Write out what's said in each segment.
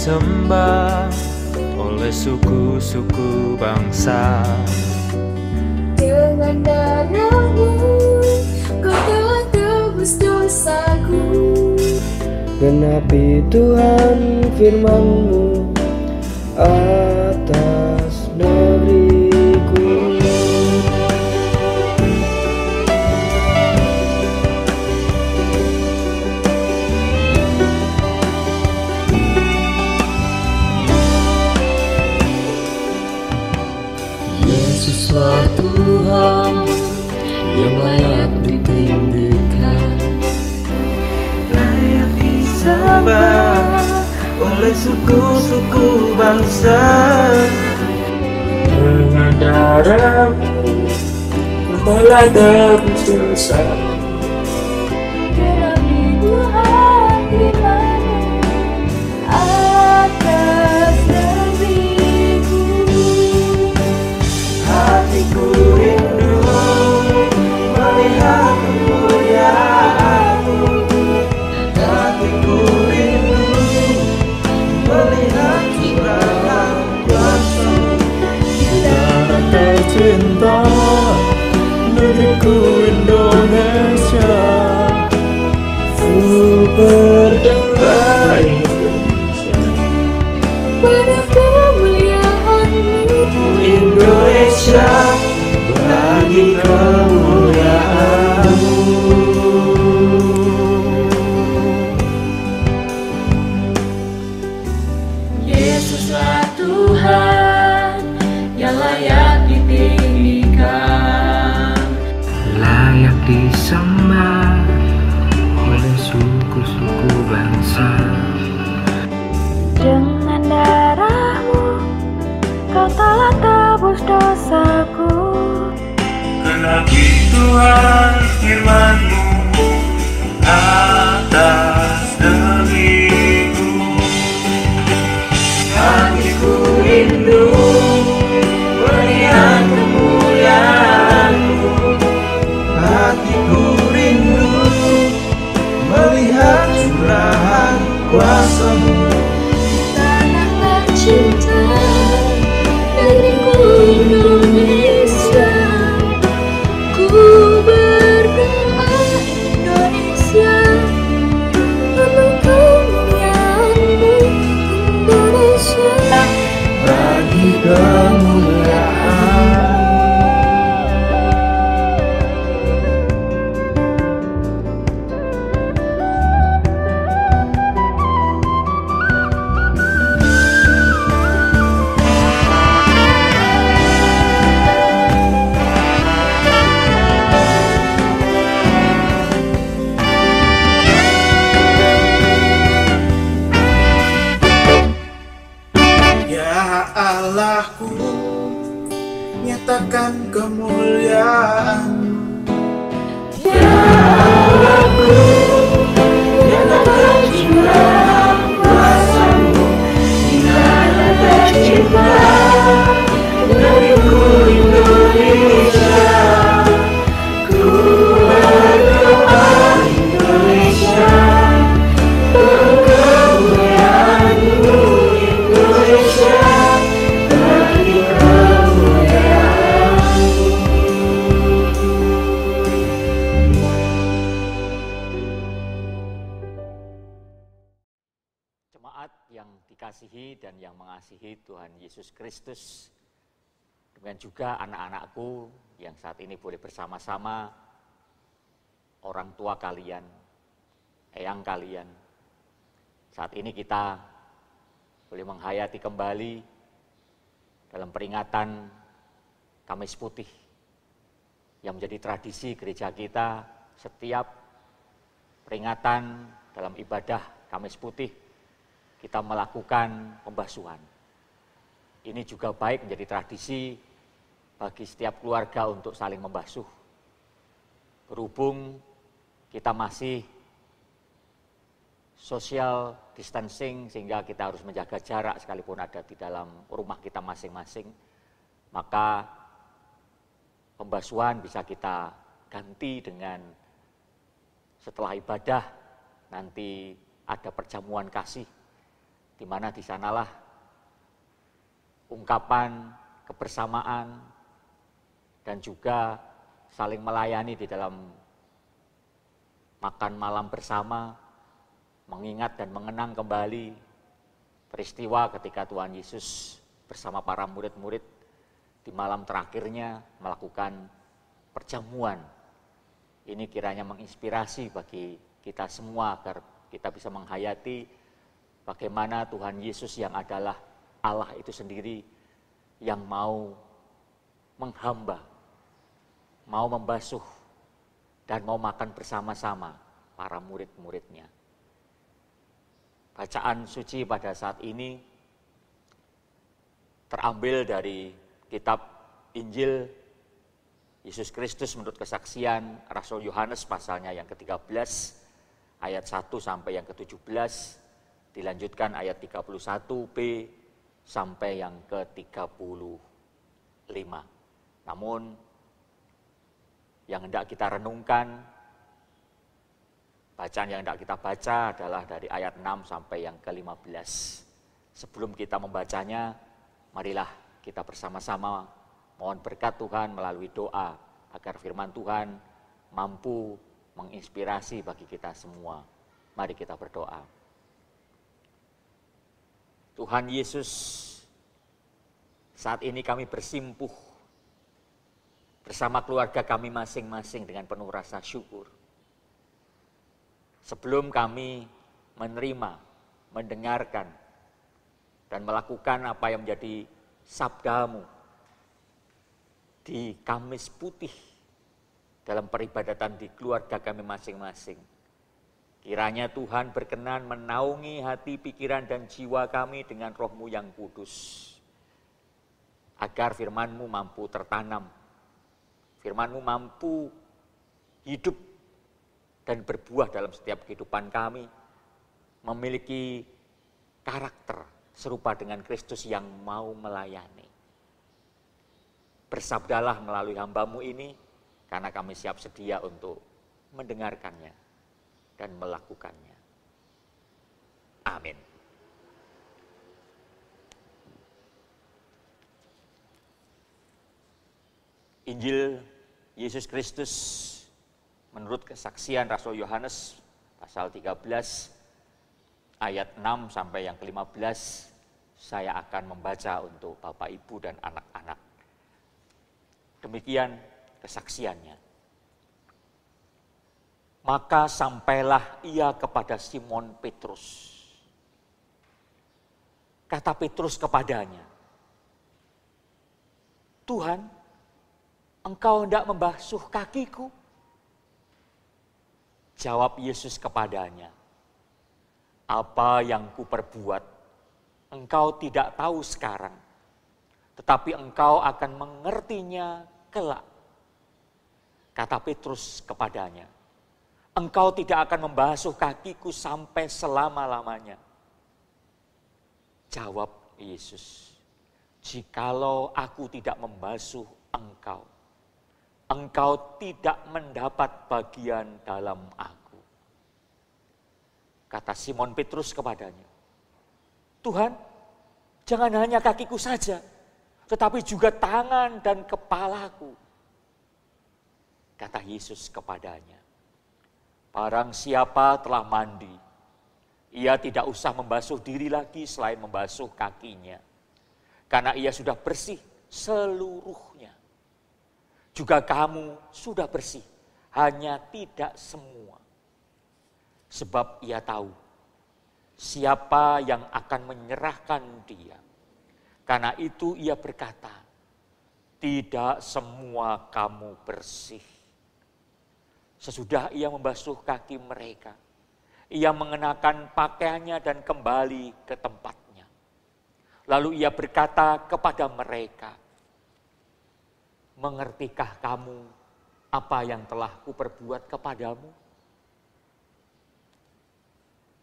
disembah oleh suku-suku bangsa. Dengan darahmu kau telah tebus dosaku. Genapi Tuhan firman-Mu atas negeriku. Yesuslah Tuhan yang layak ditinggikan, Layak disembah oleh suku-suku bangsa. Dengan darah-Mu telah tebus dosa. Genapi Tuhan firman-Mu atas negeriku. Hatiku rindu melihat kemuliaan-Mu. Hatiku rindu melihat curahan kuasa-Mu. Tanah tercinta, negeriku Indonesia. Ku berdoa Pada kemuliaan-Mu, Indonesia bagi kemuliaan-Mu. Yesuslah Tuhan yang layak ditinggikan. layak disembah oleh suku-suku bangsa. Dengan darah-Mu kau telah tebus dosaku. Genapi Tuhan firman-Mu atas negeriku. Hatiku rindu melihat kemuliaan-Mu. Hatiku rindu melihat curahan kuasa-Mu. Tanah tercinta, negeriku Indonesia. Ku berdoa Indonesia untuk kemuliaan-Mu. Indonesia Bagi kemuliaan. Ya Allahku, nyatakan kemuliaan-Mu. Ya Allahku, nyatakan curahan kuasa-Mu. Tanah tercinta, negeriku Indonesia. Ku berdoa Indonesia, kemuliaan-Mu Indonesia. Bagi kemuliaan-Mu. Jemaat yang dikasihi dan yang mengasihi Tuhan Yesus Kristus, demikian juga anak-anakku yang saat ini boleh bersama-sama orang tua kalian, eyang kalian. Saat ini kita boleh menghayati kembali dalam peringatan Kamis Putih yang menjadi tradisi gereja kita. Setiap peringatan dalam ibadah Kamis Putih kita melakukan pembasuhan. Ini juga baik menjadi tradisi bagi setiap keluarga untuk saling membasuh. Berhubung kita masih social distancing sehingga kita harus menjaga jarak sekalipun ada di dalam rumah kita masing-masing, maka pembasuhan bisa kita ganti dengan setelah ibadah nanti ada perjamuan kasih di mana di sanalah ungkapan kebersamaan dan juga saling melayani di dalam makan malam bersama, mengingat dan mengenang kembali peristiwa ketika Tuhan Yesus bersama para murid-murid di malam terakhirnya melakukan perjamuan. Ini kiranya menginspirasi bagi kita semua agar kita bisa menghayati bagaimana Tuhan Yesus yang adalah Allah itu sendiri yang mau menghamba, mau membasuh, dan mau makan bersama-sama para murid-muridnya. Bacaan suci pada saat ini terambil dari kitab Injil Yesus Kristus menurut kesaksian Rasul Yohanes pasalnya yang ke-13 ayat 1 sampai yang ke-17, dilanjutkan ayat 31b sampai yang ke-35. Namun yang hendak kita renungkan, bacaan yang hendak kita baca adalah dari ayat 6 sampai yang ke-15. Sebelum kita membacanya, marilah kita bersama-sama mohon berkat Tuhan melalui doa agar firman Tuhan mampu menginspirasi bagi kita semua. Mari kita berdoa. Tuhan Yesus, saat ini kami bersimpuh bersama keluarga kami masing-masing dengan penuh rasa syukur. Sebelum kami menerima, mendengarkan, dan melakukan apa yang menjadi sabdamu di Kamis Putih dalam peribadatan di keluarga kami masing-masing. Kiranya Tuhan berkenan menaungi hati, pikiran, dan jiwa kami dengan Roh-Mu yang kudus. Agar firman-Mu mampu tertanam, firman-Mu mampu hidup dan berbuah dalam setiap kehidupan kami, memiliki karakter serupa dengan Kristus yang mau melayani. Bersabdalah melalui hamba-Mu ini, karena kami siap sedia untuk mendengarkannya dan melakukannya. Amin. Injil Yesus Kristus menurut kesaksian Rasul Yohanes pasal 13 ayat 6 sampai yang ke-15 saya akan membaca untuk Bapak, Ibu, dan anak-anak. Demikian kesaksiannya. Maka sampailah ia kepada Simon Petrus. Kata Petrus kepadanya, Tuhan, Engkau hendak membasuh kakiku? Jawab Yesus kepadanya, apa yang kuperbuat, engkau tidak tahu sekarang, tetapi engkau akan mengertinya kelak. Kata Petrus kepadanya, engkau tidak akan membasuh kakiku sampai selama-lamanya. Jawab Yesus, jikalau aku tidak membasuh engkau, engkau tidak mendapat bagian dalam aku. Kata Simon Petrus kepadanya, Tuhan, jangan hanya kakiku saja, tetapi juga tangan dan kepalaku. Kata Yesus kepadanya, barang siapa telah mandi, ia tidak usah membasuh diri lagi selain membasuh kakinya, karena ia sudah bersih seluruhnya. Juga kamu sudah bersih, hanya tidak semua. Sebab ia tahu siapa yang akan menyerahkan dia. Karena itu ia berkata, tidak semua kamu bersih. Sesudah ia membasuh kaki mereka, ia mengenakan pakaiannya dan kembali ke tempatnya. Lalu ia berkata kepada mereka, mengertikah kamu apa yang telah kuperbuat kepadamu?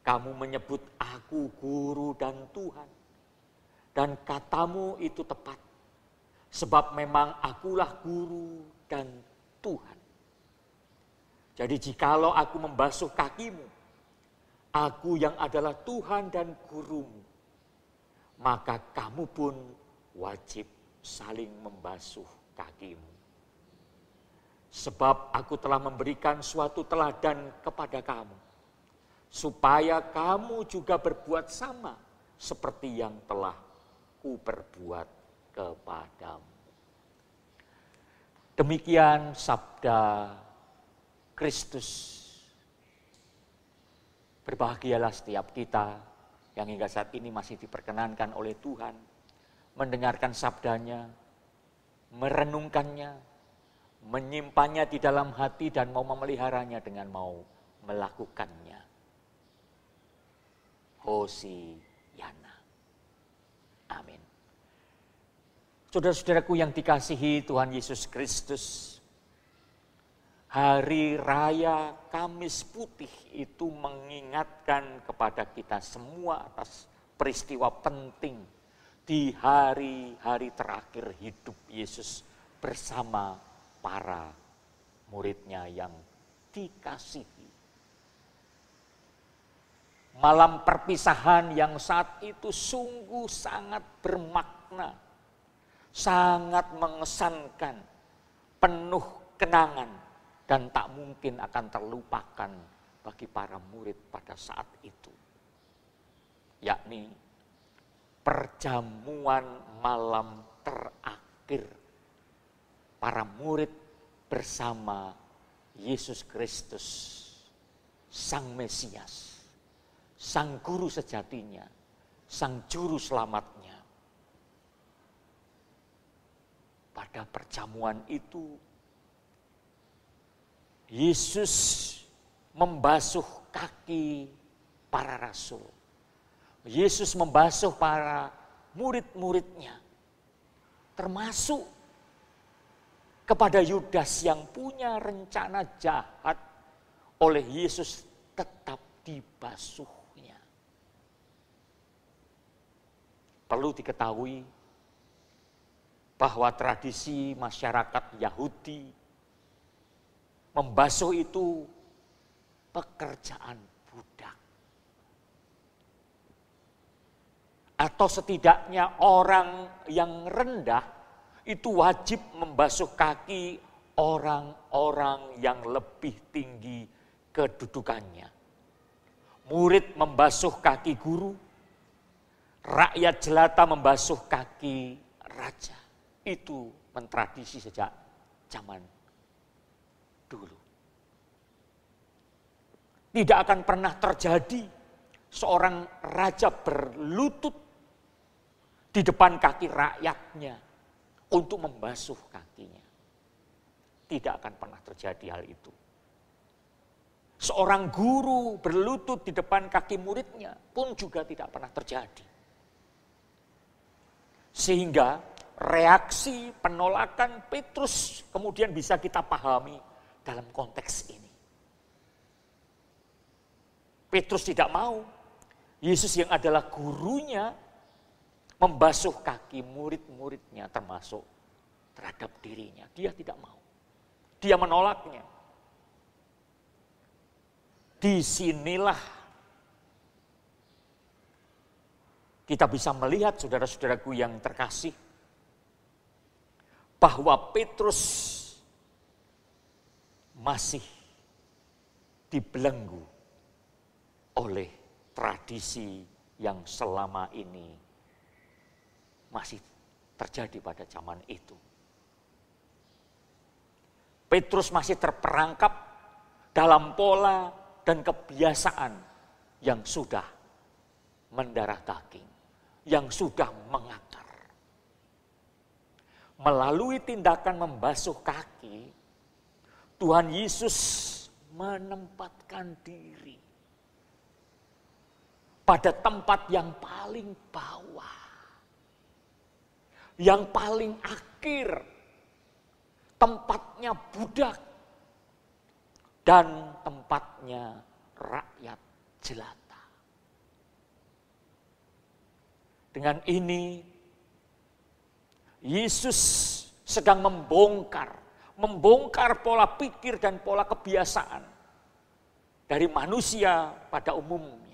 Kamu menyebut aku guru dan Tuhan, dan katamu itu tepat, sebab memang akulah guru dan Tuhan. Jadi jikalau aku membasuh kakimu, aku yang adalah Tuhan dan gurumu, maka kamu pun wajib saling membasuh kakimu. Sebab aku telah memberikan suatu teladan kepada kamu, supaya kamu juga berbuat sama seperti yang telah kuperbuat kepadamu. Demikian sabda Kristus. Berbahagialah setiap kita yang hingga saat ini masih diperkenankan oleh Tuhan mendengarkan sabdanya, merenungkannya, menyimpannya di dalam hati dan mau memeliharanya dengan mau melakukannya. Hosiana. Amin. Saudara-saudaraku yang dikasihi Tuhan Yesus Kristus, Hari Raya Kamis Putih itu mengingatkan kepada kita semua atas peristiwa penting di hari-hari terakhir hidup Yesus bersama para muridnya yang dikasihi. Malam perpisahan yang saat itu sungguh sangat bermakna, sangat mengesankan, penuh kenangan, dan tak mungkin akan terlupakan bagi para murid pada saat itu. Yakni perjamuan malam terakhir para murid bersama Yesus Kristus, Sang Mesias, Sang Guru sejatinya, Sang Juru Selamatnya. Pada perjamuan itu, Yesus membasuh kaki para rasul. Yesus membasuh para murid-muridnya. Termasuk kepada Yudas yang punya rencana jahat oleh Yesus tetap dibasuhnya. Perlu diketahui bahwa tradisi masyarakat Yahudi membasuh itu pekerjaan budak. Atau setidaknya orang yang rendah itu wajib membasuh kaki orang-orang yang lebih tinggi kedudukannya. Murid membasuh kaki guru, rakyat jelata membasuh kaki raja. Itu mentradisi sejak zaman dulu. Tidak akan pernah terjadi seorang raja berlutut di depan kaki rakyatnya untuk membasuh kakinya. Tidak akan pernah terjadi hal itu. Seorang guru berlutut di depan kaki muridnya pun juga tidak pernah terjadi. Sehingga reaksi penolakan Petrus kemudian bisa kita pahami dalam konteks ini. Petrus tidak mau Yesus yang adalah gurunya membasuh kaki murid-muridnya termasuk terhadap dirinya. Dia tidak mau. Dia menolaknya. Disinilah kita bisa melihat saudara-saudaraku yang terkasih bahwa Petrus masih dibelenggu oleh tradisi yang selama ini masih terjadi pada zaman itu. Petrus masih terperangkap dalam pola dan kebiasaan yang sudah mendarah daging, yang sudah mengakar. Melalui tindakan membasuh kaki, Tuhan Yesus menempatkan diri pada tempat yang paling bawah, yang paling akhir, tempatnya budak, dan tempatnya rakyat jelata. Dengan ini, Yesus sedang membongkar pola pikir dan pola kebiasaan dari manusia pada umumnya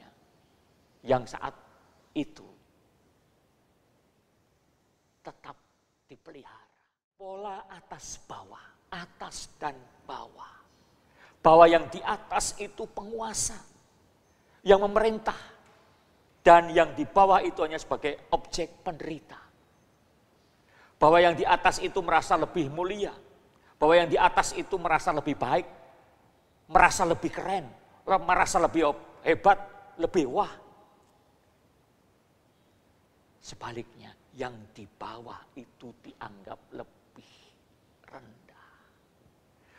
yang saat itu tetap dipelihara. Pola atas bawah, atas dan bawah. Bahwa yang di atas itu penguasa, yang memerintah. Dan yang di bawah itu hanya sebagai objek penderita. Bahwa yang di atas itu merasa lebih mulia. Bahwa yang di atas itu merasa lebih baik. Merasa lebih keren. Merasa lebih hebat, lebih wah. Sebaliknya, yang di bawah itu dianggap lebih rendah.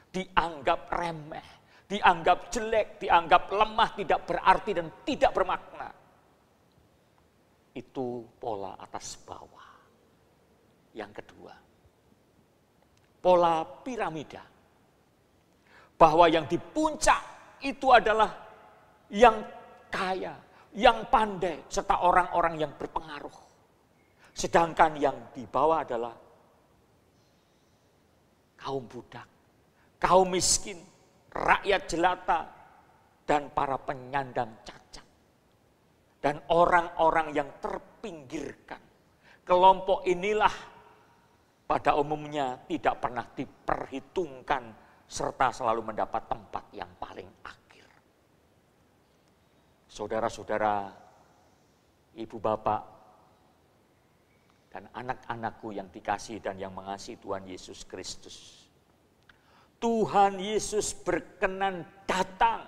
Dianggap remeh, dianggap jelek, dianggap lemah, tidak berarti dan tidak bermakna. Itu pola atas bawah. Yang kedua, pola piramida. Bahwa yang di puncak itu adalah yang kaya, yang pandai, serta orang-orang yang berpengaruh. Sedangkan yang di bawah adalah kaum budak, kaum miskin, rakyat jelata, dan para penyandang cacat. Dan orang-orang yang terpinggirkan. Kelompok inilah pada umumnya tidak pernah diperhitungkan serta selalu mendapat tempat yang paling akhir. Saudara-saudara, ibu bapak, dan anak-anakku yang dikasihi dan yang mengasihi Tuhan Yesus Kristus. Tuhan Yesus berkenan datang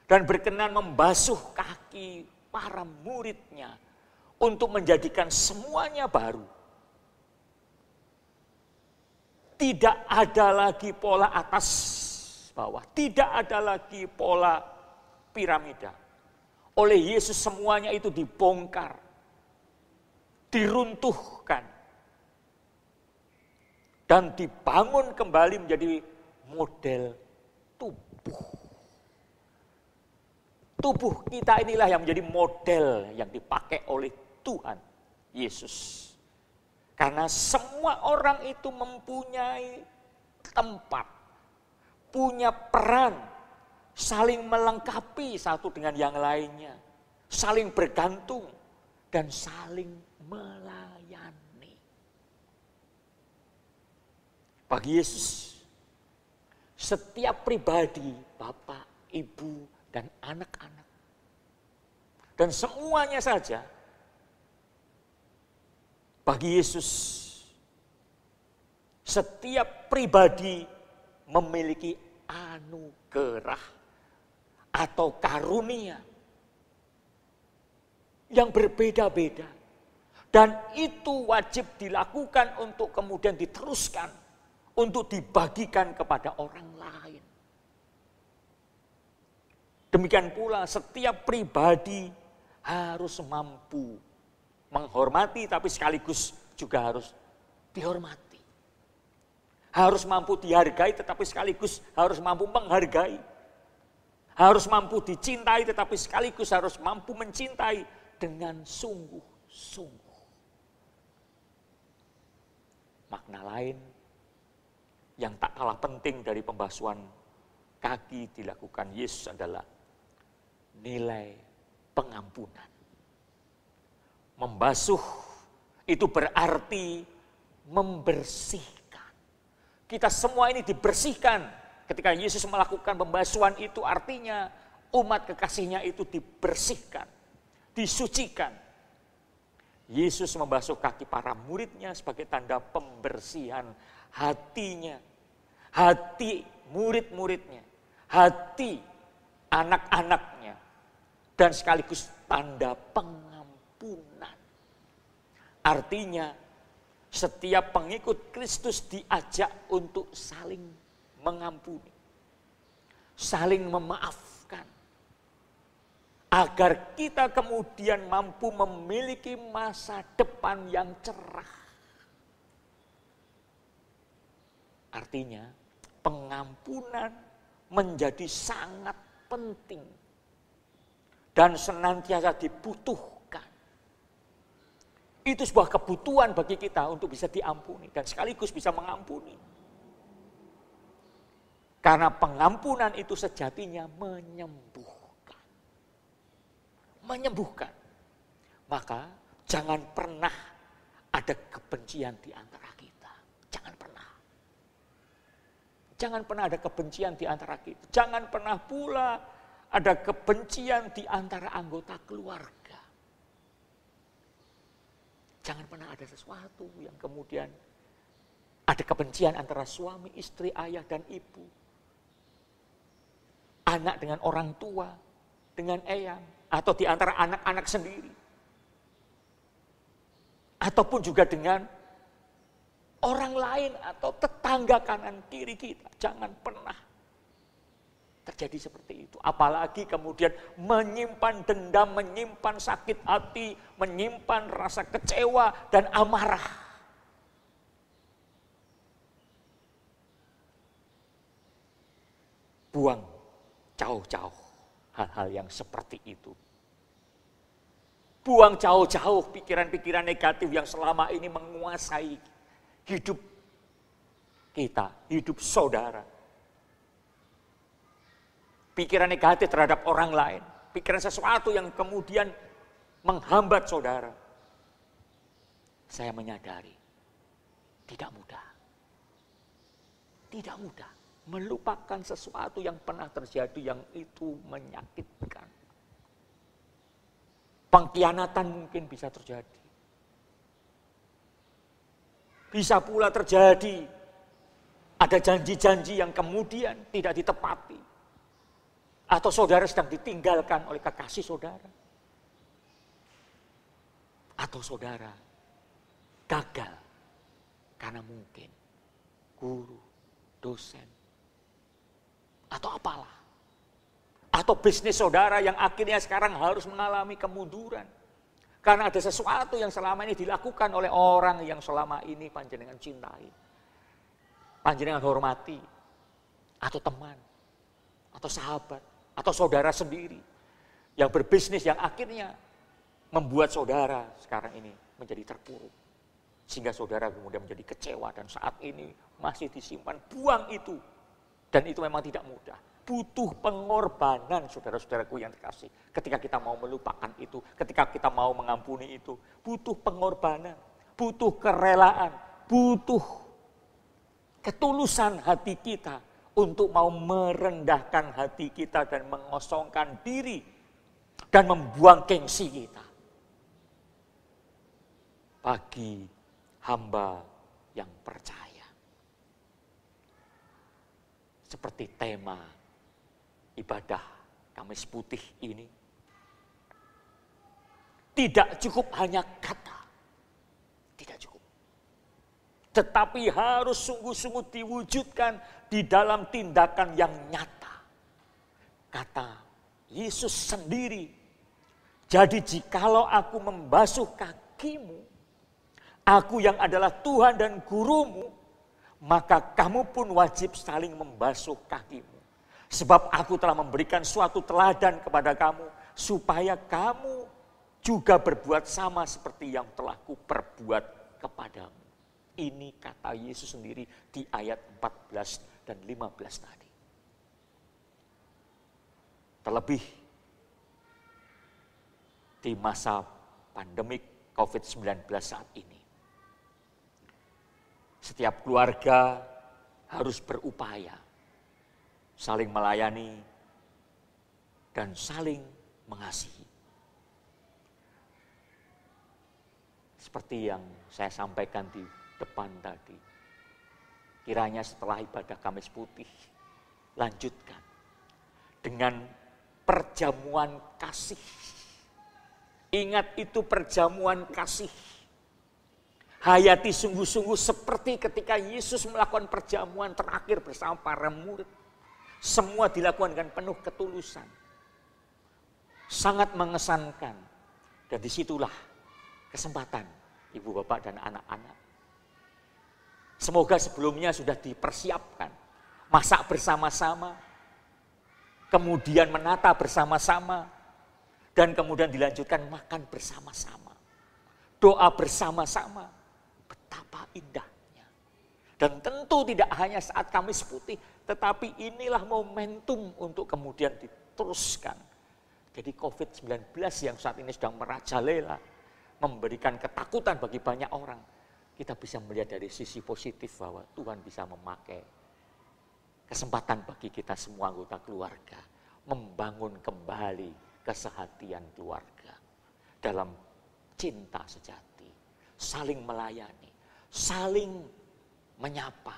dan berkenan membasuh kaki para muridnya untuk menjadikan semuanya baru. Tidak ada lagi pola atas bawah, tidak ada lagi pola piramida. Oleh Yesus semuanya itu dibongkar, diruntuhkan, dan dibangun kembali menjadi model tubuh. Tubuh kita inilah yang menjadi model yang dipakai oleh Tuhan Yesus. Karena semua orang itu mempunyai tempat, punya peran, saling melengkapi satu dengan yang lainnya, saling bergantung, dan saling melayani. Bagi Yesus, setiap pribadi, bapak, ibu, dan anak-anak, dan semuanya saja, bagi Yesus, setiap pribadi memiliki anugerah atau karunia yang berbeda-beda. Dan itu wajib dilakukan untuk kemudian diteruskan, untuk dibagikan kepada orang lain. Demikian pula setiap pribadi harus mampu menghormati, tapi sekaligus juga harus dihormati. Harus mampu dihargai, tetapi sekaligus harus mampu menghargai. Harus mampu dicintai, tetapi sekaligus harus mampu mencintai dengan sungguh-sungguh. Makna lain yang tak kalah penting dari pembasuhan kaki dilakukan Yesus adalah nilai pengampunan. Membasuh itu berarti membersihkan. Kita semua ini dibersihkan. Ketika Yesus melakukan pembasuhan itu artinya umat kekasihnya itu dibersihkan, disucikan. Yesus membasuh kaki para muridnya sebagai tanda pembersihan hatinya. Hati murid-muridnya, hati anak-anaknya, dan sekaligus tanda pengampunan. Artinya setiap pengikut Kristus diajak untuk saling mengampuni, saling memaafkan, agar kita kemudian mampu memiliki masa depan yang cerah. Artinya pengampunan menjadi sangat penting dan senantiasa dibutuhkan. Itu sebuah kebutuhan bagi kita untuk bisa diampuni dan sekaligus bisa mengampuni. Karena pengampunan itu sejatinya menyembuhkan. Menyembuhkan. Maka jangan pernah ada kebencian di antara kita. Jangan pernah. Jangan pernah ada kebencian di antara kita. Jangan pernah pula ada kebencian di antara anggota keluarga. Jangan pernah ada sesuatu yang kemudian ada kebencian antara suami, istri, ayah, dan ibu. Anak dengan orang tua, dengan eyang, atau di antara anak-anak sendiri. Ataupun juga dengan orang lain atau tetangga kanan kiri kita. Jangan pernah terjadi seperti itu. Apalagi kemudian menyimpan dendam, menyimpan sakit hati, menyimpan rasa kecewa dan amarah. Buang jauh-jauh hal-hal yang seperti itu. Buang jauh-jauh pikiran-pikiran negatif yang selama ini menguasai hidup kita, hidup saudara. Pikiran negatif terhadap orang lain, pikiran sesuatu yang kemudian menghambat saudara. Saya menyadari, tidak mudah. Tidak mudah melupakan sesuatu yang pernah terjadi yang itu menyakitkan. Pengkhianatan mungkin bisa terjadi. Bisa pula terjadi ada janji-janji yang kemudian tidak ditepati. Atau saudara sedang ditinggalkan oleh kekasih saudara. Atau saudara gagal karena mungkin guru, dosen, atau apalah. Atau bisnis saudara yang akhirnya sekarang harus mengalami kemunduran. Karena ada sesuatu yang selama ini dilakukan oleh orang yang selama ini panjenengan cintai. Panjenengan hormati. Atau teman. Atau sahabat. Atau saudara sendiri. Yang berbisnis yang akhirnya membuat saudara sekarang ini menjadi terpuruk. Sehingga saudara kemudian menjadi kecewa dan saat ini masih disimpan. Buang itu. Dan itu memang tidak mudah. Butuh pengorbanan saudara-saudaraku yang terkasih. Ketika kita mau melupakan itu, ketika kita mau mengampuni itu. Butuh pengorbanan, butuh kerelaan, butuh ketulusan hati kita. Untuk mau merendahkan hati kita dan mengosongkan diri. Dan membuang gengsi kita. Bagi hamba yang percaya. Seperti tema ibadah Kamis Putih ini. Tidak cukup hanya kata. Tidak cukup. Tetapi harus sungguh-sungguh diwujudkan di dalam tindakan yang nyata. Kata Yesus sendiri. Jadi jikalau aku membasuh kakimu, aku yang adalah Tuhan dan gurumu, maka kamu pun wajib saling membasuh kakimu. Sebab aku telah memberikan suatu teladan kepada kamu, supaya kamu juga berbuat sama seperti yang telah kuperbuat kepadamu. Ini kata Yesus sendiri di ayat 14 dan 15 tadi. Terlebih di masa pandemik COVID-19 saat ini. Setiap keluarga harus berupaya saling melayani dan saling mengasihi. Seperti yang saya sampaikan di depan tadi. Kiranya setelah ibadah Kamis Putih, lanjutkan dengan perjamuan kasih. Ingat itu perjamuan kasih. Hayati sungguh-sungguh seperti ketika Yesus melakukan perjamuan terakhir bersama para murid. Semua dilakukan dengan penuh ketulusan. Sangat mengesankan. Dan disitulah kesempatan ibu bapak dan anak-anak. Semoga sebelumnya sudah dipersiapkan. Masak bersama-sama. Kemudian menata bersama-sama. Dan kemudian dilanjutkan makan bersama-sama. Doa bersama-sama. Betapa indahnya. Dan tentu tidak hanya saat Kamis Putih. Tetapi inilah momentum untuk kemudian diteruskan. Jadi COVID-19 yang saat ini sedang merajalela. memberikan ketakutan bagi banyak orang, kita bisa melihat dari sisi positif bahwa Tuhan bisa memakai kesempatan bagi kita semua anggota keluarga membangun kembali kesehatian keluarga dalam cinta sejati, saling melayani, saling menyapa,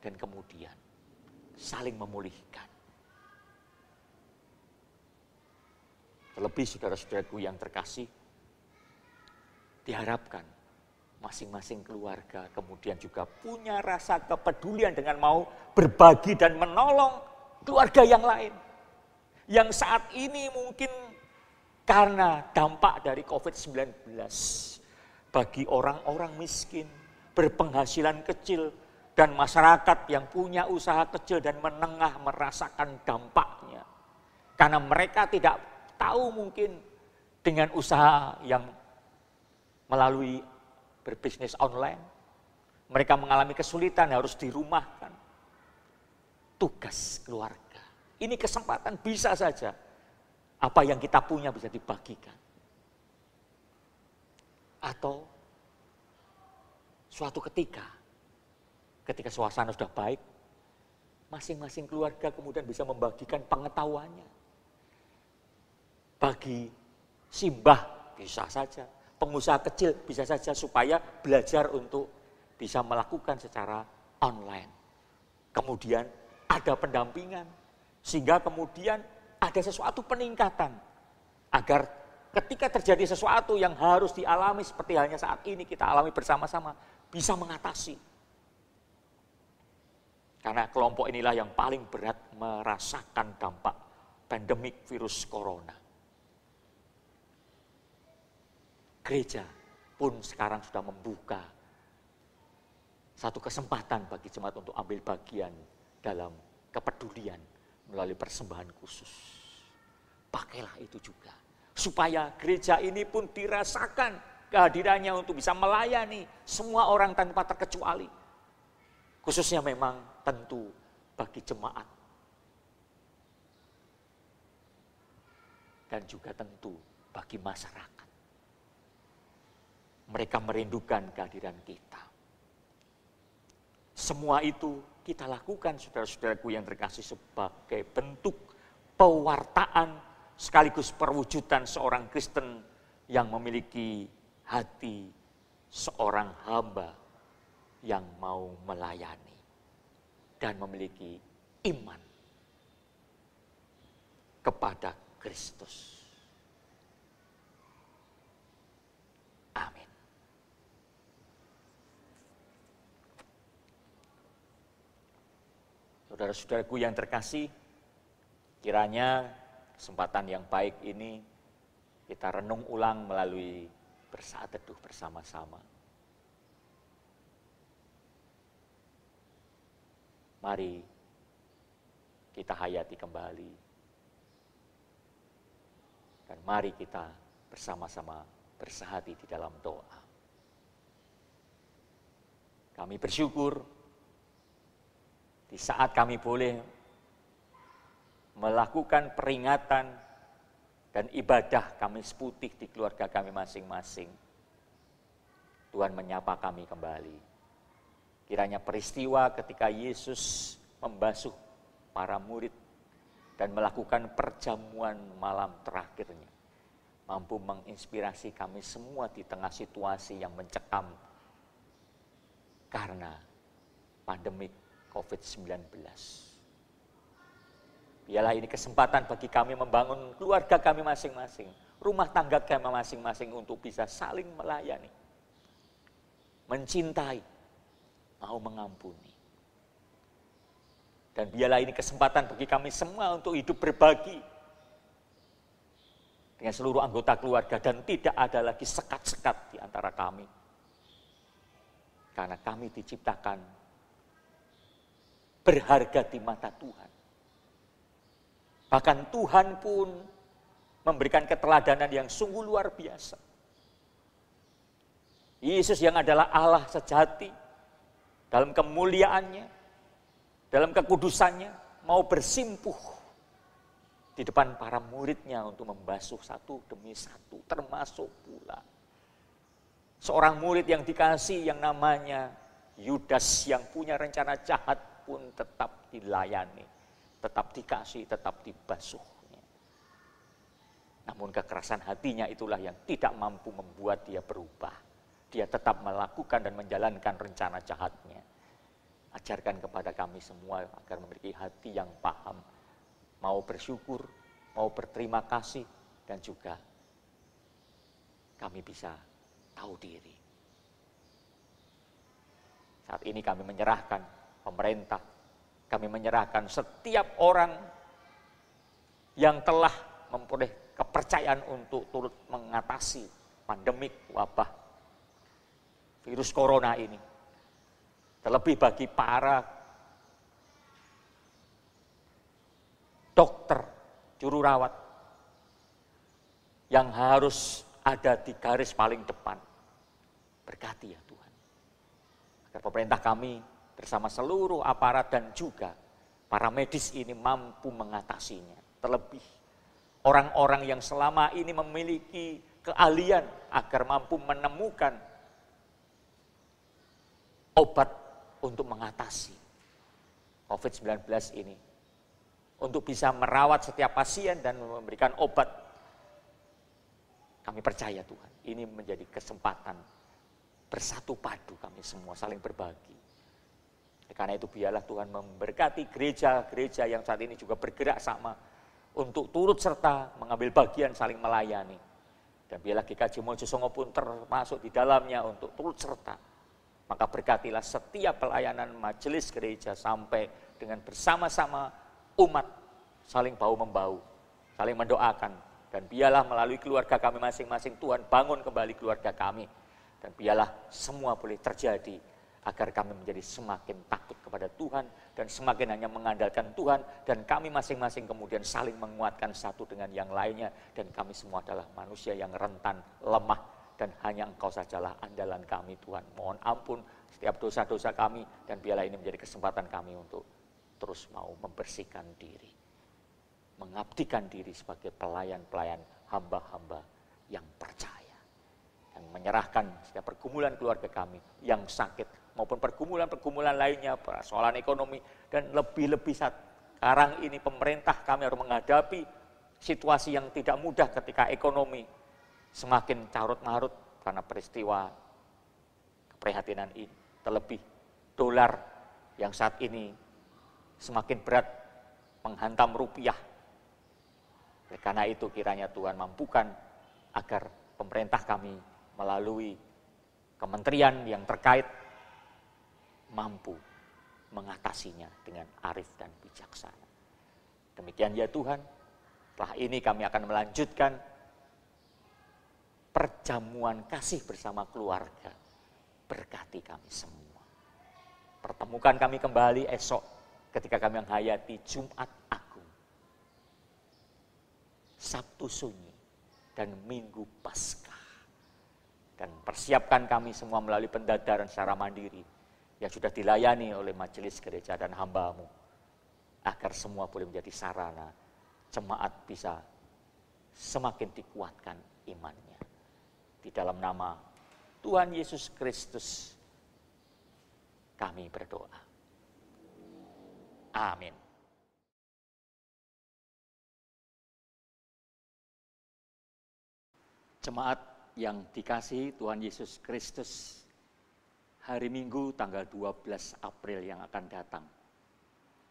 dan kemudian saling memulihkan. Terlebih saudara-saudaraku yang terkasih, diharapkan masing-masing keluarga kemudian juga punya rasa kepedulian dengan mau berbagi dan menolong keluarga yang lain. Yang saat ini mungkin karena dampak dari COVID-19 bagi orang-orang miskin, berpenghasilan kecil, dan masyarakat yang punya usaha kecil dan menengah merasakan dampaknya. Karena mereka tidak tahu mungkin dengan usaha yang melalui berbisnis online, mereka mengalami kesulitan, harus dirumahkan. Tugas keluarga. Ini kesempatan bisa saja apa yang kita punya bisa dibagikan. Atau suatu ketika suasana sudah baik, masing-masing keluarga kemudian bisa membagikan pengetahuannya. Bagi simbah bisa saja, pengusaha kecil bisa saja supaya belajar untuk bisa melakukan secara online. Kemudian ada pendampingan, sehingga kemudian ada sesuatu peningkatan. Agar ketika terjadi sesuatu yang harus dialami seperti halnya saat ini kita alami bersama-sama, bisa mengatasi. Karena kelompok inilah yang paling berat merasakan dampak pandemik virus corona. Gereja pun sekarang sudah membuka satu kesempatan bagi jemaat untuk ambil bagian dalam kepedulian melalui persembahan khusus. Pakailah itu juga, supaya gereja ini pun dirasakan kehadirannya untuk bisa melayani semua orang tanpa terkecuali. Khususnya memang tentu bagi jemaat. Dan juga tentu bagi masyarakat. Mereka merindukan kehadiran kita. Semua itu kita lakukan saudara-saudaraku yang terkasih sebagai bentuk pewartaan sekaligus perwujudan seorang Kristen yang memiliki hati seorang hamba yang mau melayani dan memiliki iman kepada Kristus. Amin. Saudara-saudaraku yang terkasih, kiranya kesempatan yang baik ini kita renung ulang melalui bersaat teduh bersama-sama. Mari kita hayati kembali. Dan mari kita bersama-sama bersehati di dalam doa. Kami bersyukur di saat kami boleh melakukan peringatan dan ibadah Kamis Putih di keluarga kami masing-masing. Tuhan menyapa kami kembali. Kiranya peristiwa ketika Yesus membasuh para murid dan melakukan perjamuan malam terakhirnya mampu menginspirasi kami semua di tengah situasi yang mencekam karena pandemi COVID-19. Biarlah ini kesempatan bagi kami membangun keluarga kami masing-masing, rumah tangga kami masing-masing untuk bisa saling melayani, mencintai, mau mengampuni. Dan biarlah ini kesempatan bagi kami semua untuk hidup berbagi dengan seluruh anggota keluarga dan tidak ada lagi sekat-sekat di antara kami. Karena kami diciptakan berharga di mata Tuhan. Bahkan Tuhan pun memberikan keteladanan yang sungguh luar biasa. Yesus yang adalah Allah sejati, dalam kemuliaannya, dalam kekudusannya, mau bersimpuh di depan para muridnya untuk membasuh satu demi satu, termasuk pula Seorang murid yang dikasih yang namanya Yudas yang punya rencana jahat pun tetap dilayani, tetap dikasih, tetap dibasuhnya. Namun kekerasan hatinya itulah yang tidak mampu membuat dia berubah. Dia tetap melakukan dan menjalankan rencana jahatnya. Ajarkan kepada kami semua agar memiliki hati yang paham, mau bersyukur, mau berterima kasih, dan juga kami bisa tahu diri. Saat ini kami menyerahkan pemerintah, kami menyerahkan setiap orang yang telah memperoleh kepercayaan untuk turut mengatasi pandemik wabah virus corona ini. Terlebih bagi para dokter, juru rawat yang harus ada di garis paling depan. Berkati ya Tuhan. Agar pemerintah kami bersama seluruh aparat dan juga para medis ini mampu mengatasinya. Terlebih orang-orang yang selama ini memiliki keahlian agar mampu menemukan obat untuk mengatasi COVID-19 ini. Untuk bisa merawat setiap pasien dan memberikan obat. Kami percaya Tuhan, ini menjadi kesempatan bersatu padu kami semua saling berbagi. Karena itu biarlah Tuhan memberkati gereja-gereja yang saat ini juga bergerak sama untuk turut serta mengambil bagian saling melayani. Dan biarlah GKJ Mojosongo pun termasuk di dalamnya untuk turut serta. Maka berkatilah setiap pelayanan majelis gereja sampai dengan bersama-sama umat saling bahu-membahu, saling mendoakan. Dan biarlah melalui keluarga kami masing-masing Tuhan bangun kembali keluarga kami. Dan biarlah semua boleh terjadi agar kami menjadi semakin takut kepada Tuhan dan semakin hanya mengandalkan Tuhan. Dan kami masing-masing kemudian saling menguatkan satu dengan yang lainnya. Dan kami semua adalah manusia yang rentan, lemah. Dan hanya Engkau sajalah andalan kami Tuhan. Mohon ampun setiap dosa-dosa kami. Dan biarlah ini menjadi kesempatan kami untuk terus mau membersihkan diri. Mengabdikan diri sebagai pelayan-pelayan hamba-hamba yang percaya. Dan menyerahkan setiap pergumulan keluarga kami yang sakit maupun pergumulan-pergumulan lainnya, persoalan ekonomi. Dan lebih-lebih sekarang ini pemerintah kami harus menghadapi situasi yang tidak mudah ketika ekonomi semakin carut-marut karena peristiwa keprihatinan ini. Terlebih dolar yang saat ini semakin berat menghantam rupiah. Oleh karena itu kiranya Tuhan mampukan agar pemerintah kami melalui kementerian yang terkait mampu mengatasinya dengan arif dan bijaksana. Demikian ya Tuhan, setelah ini kami akan melanjutkan perjamuan kasih bersama keluarga. Berkati kami semua. Pertemukan kami kembali esok ketika kami menghayati Jumat Agung, Sabtu Sunyi, dan Minggu Paskah. Dan persiapkan kami semua melalui pendadaran secara mandiri yang sudah dilayani oleh majelis gereja dan hamba-Mu, agar semua boleh menjadi sarana jemaat bisa semakin dikuatkan imannya. Di dalam nama Tuhan Yesus Kristus kami berdoa. Amin. Jemaat yang dikasihi Tuhan Yesus Kristus, hari Minggu tanggal 12 April yang akan datang,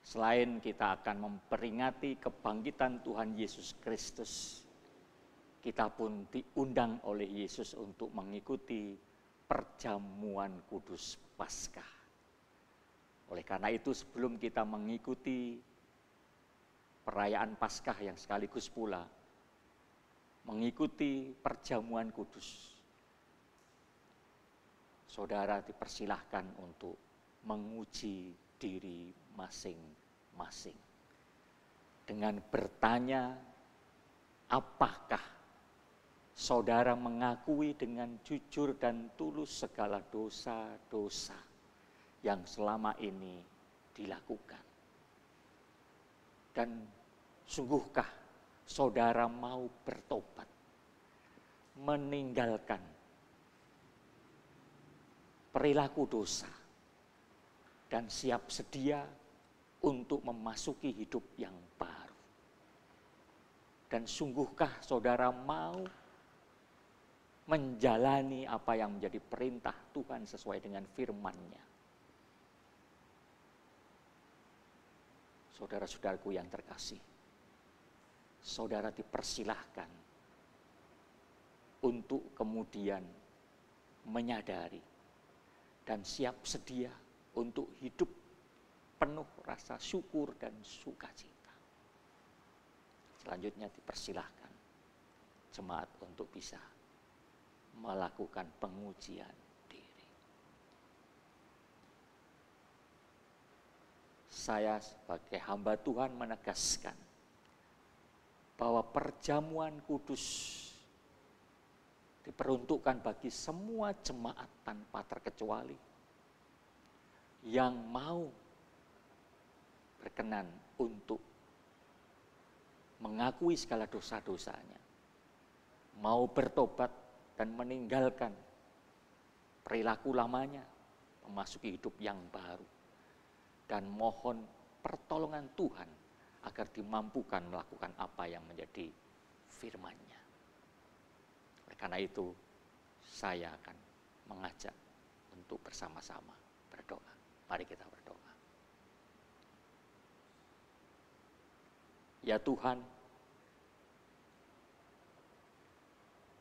selain kita akan memperingati kebangkitan Tuhan Yesus Kristus, kita pun diundang oleh Yesus untuk mengikuti perjamuan kudus Paskah. Oleh karena itu sebelum kita mengikuti perayaan Paskah yang sekaligus pula mengikuti perjamuan kudus, saudara dipersilahkan untuk menguji diri masing-masing dengan bertanya, apakah saudara mengakui dengan jujur dan tulus segala dosa-dosa yang selama ini dilakukan? Dan sungguhkah saudara mau bertobat, meninggalkan perilaku dosa dan siap sedia untuk memasuki hidup yang baru. Dan sungguhkah saudara mau menjalani apa yang menjadi perintah Tuhan sesuai dengan firman-Nya? Saudara-saudaraku yang terkasih, saudara dipersilahkan untuk kemudian menyadari dan siap sedia untuk hidup penuh rasa syukur dan sukacita. Selanjutnya dipersilahkan jemaat untuk bisa melakukan pengujian diri. Saya sebagai hamba Tuhan menegaskan bahwa perjamuan kudus diperuntukkan bagi semua jemaat tanpa terkecuali yang mau berkenan untuk mengakui segala dosa-dosanya, mau bertobat dan meninggalkan perilaku lamanya, memasuki hidup yang baru, dan mohon pertolongan Tuhan agar dimampukan melakukan apa yang menjadi firman-Nya. Oleh karena itu, saya akan mengajak untuk bersama-sama berdoa. Mari kita berdoa. Ya Tuhan,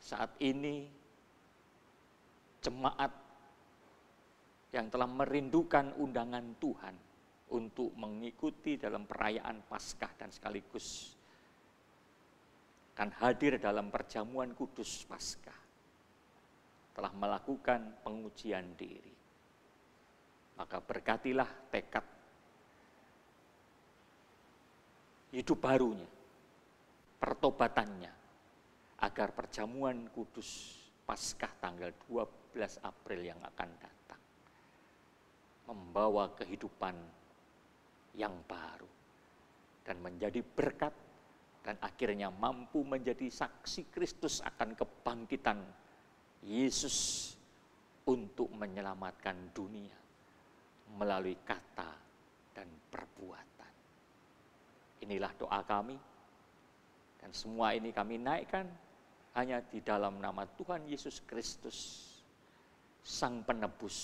saat ini jemaat yang telah merindukan undangan Tuhan untuk mengikuti dalam perayaan Paskah dan sekaligus akan hadir dalam perjamuan kudus Paskah, telah melakukan pengujian diri. Maka berkatilah tekad hidup barunya, pertobatannya, agar perjamuan kudus Paskah tanggal 12 April yang akan datang membawa kehidupan yang baru dan menjadi berkat dan akhirnya mampu menjadi saksi Kristus akan kebangkitan Yesus untuk menyelamatkan dunia melalui kata dan perbuatan. Inilah doa kami, dan semua ini kami naikkan hanya di dalam nama Tuhan Yesus Kristus, Sang Penebus,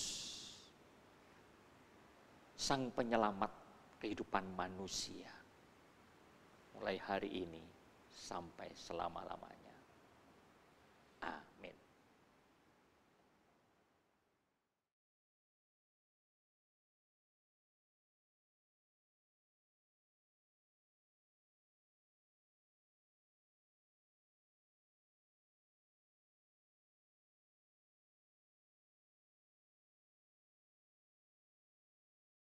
Sang Penyelamat kehidupan manusia, mulai hari ini sampai selama-lamanya.